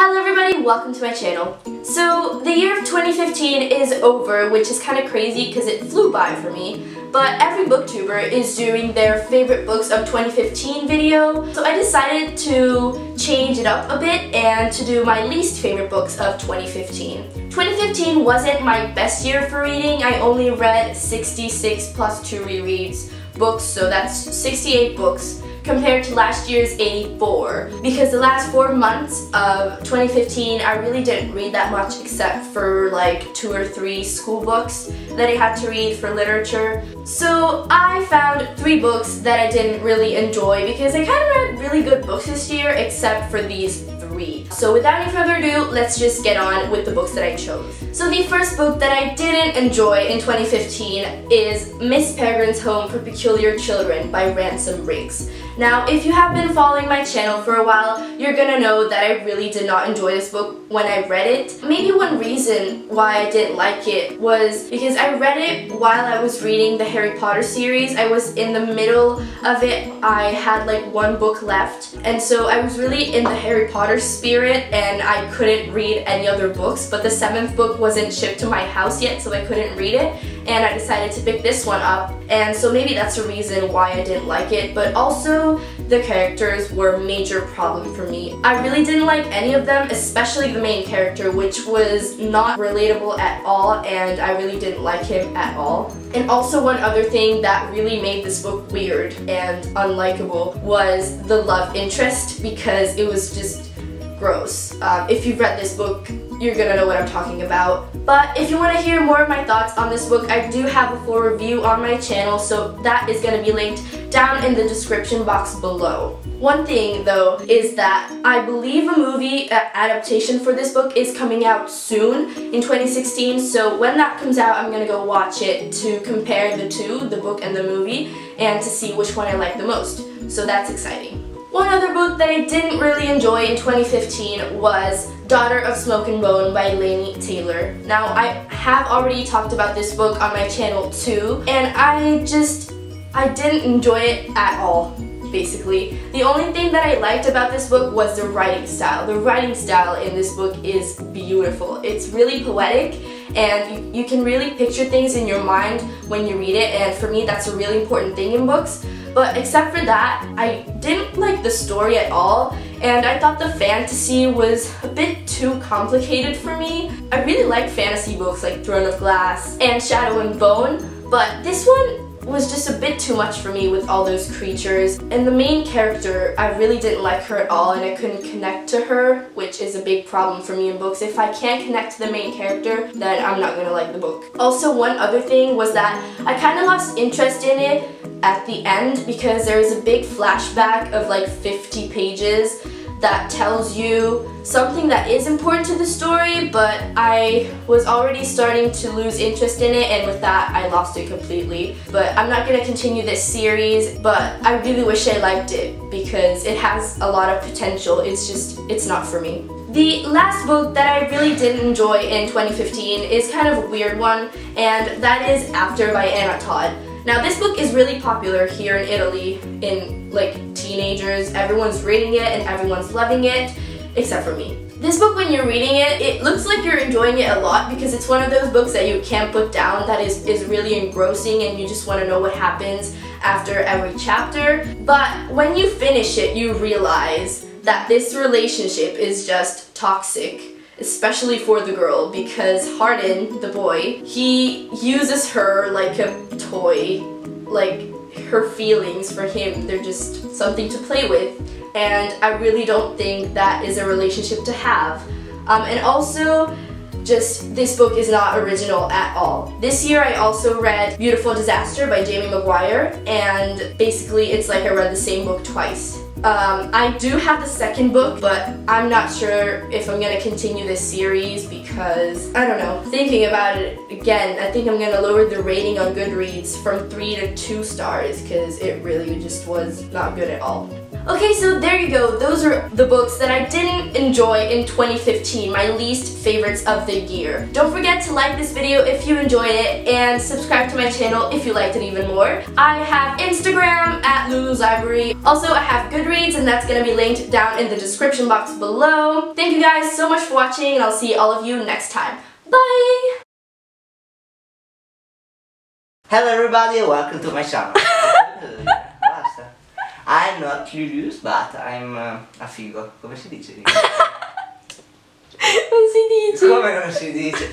Hello everybody, welcome to my channel. So the year of 2015 is over, which is kind of crazy because it flew by for me. But every booktuber is doing their favorite books of 2015 video. So I decided to change it up a bit and to do my least favorite books of 2015. 2015 wasn't my best year for reading. I only read 66 plus 2 rereads books, so that's 68 books, compared to last year's 84. Because the last 4 months of 2015 I really didn't read that much except for like 2 or 3 school books that I had to read for literature. So I found 3 books that I didn't really enjoy because I kind of read really good books this year except for these 3. So without any further ado, let's just get on with the books that I chose. So the first book that I didn't enjoy in 2015 is Miss Peregrine's Home for Peculiar Children by Ransom Riggs. Now, if you have been following my channel for a while, you're gonna know that I really did not enjoy this book when I read it. Maybe one reason why I didn't like it was because I read it while I was reading the Harry Potter series. I was in the middle of it. I had like 1 book left, and so I was really in the Harry Potter spirit and I couldn't read any other books, but the 7th book wasn't shipped to my house yet, so I couldn't read it, and I decided to pick this one up, and so maybe that's a reason why I didn't like it. But also the characters were a major problem for me. I really didn't like any of them, especially the main character, which was not relatable at all, and I really didn't like him at all. And also one other thing that really made this book weird and unlikable was the love interest, because it was just gross. If you've read this book, you're gonna know what I'm talking about. But if you want to hear more of my thoughts on this book, I do have a full review on my channel, so that is going to be linked down in the description box below. One thing though is that I believe a movie adaptation for this book is coming out soon in 2016, so when that comes out I'm going to go watch it to compare the two, the book and the movie, and to see which one I like the most. So that's exciting. One other book that I didn't really enjoy in 2015 was Daughter of Smoke and Bone by Laini Taylor. Now, I have already talked about this book on my channel too, and I didn't enjoy it at all, basically. The only thing that I liked about this book was the writing style. The writing style in this book is beautiful. It's really poetic, and you can really picture things in your mind when you read it, and for me that's a really important thing in books. But except for that, I didn't like the story at all, and I thought the fantasy was a bit too complicated for me. I really like fantasy books like Throne of Glass and Shadow and Bone, but this one was just a bit too much for me with all those creatures. And the main character, I really didn't like her at all, and I couldn't connect to her, which is a big problem for me in books. If I can't connect to the main character, then I'm not gonna like the book. Also, one other thing was that I kind of lost interest in it at the end because there is a big flashback of like 50 pages that tells you something that is important to the story, but I was already starting to lose interest in it, and with that I lost it completely. But I'm not gonna continue this series, but I really wish I liked it because it has a lot of potential. It's not for me. The last book that I really didn't enjoy in 2015 is kind of a weird one, and that is After by Anna Todd. Now, this book is really popular here in Italy in like teenagers. Everyone's reading it and everyone's loving it, except for me. This book, when you're reading it, it looks like you're enjoying it a lot because it's one of those books that you can't put down, that is really engrossing and you just want to know what happens after every chapter. But when you finish it, you realize that this relationship is just toxic, especially for the girl, because Hardin, the boy, he uses her like a toy. Like, her feelings for him, they're just something to play with, and I really don't think that is a relationship to have. And also, just this book is not original at all. This year I also read Beautiful Disaster by Jamie Maguire, and basically it's like I read the same book twice. I do have the second book, but I'm not sure if I'm gonna continue this series because, I don't know, thinking about it again, I think I'm gonna lower the rating on Goodreads from 3 to 2 stars because it really just was not good at all. Okay, so there you go. Those are the books that I didn't enjoy in 2015, my least favorites of the year. Don't forget to like this video if you enjoyed it, and subscribe to my channel if you liked it even more. I have Instagram at Lulu's Library. Also, I have Goodreads Goodreads, and that's going to be linked down in the description box below. Thank you guys so much for watching, and I'll see all of you next time. Bye! Hello everybody, welcome to my channel. Basta. I'm not Julius, but I'm a figo. Come si dice? Non si dice. Come non si dice?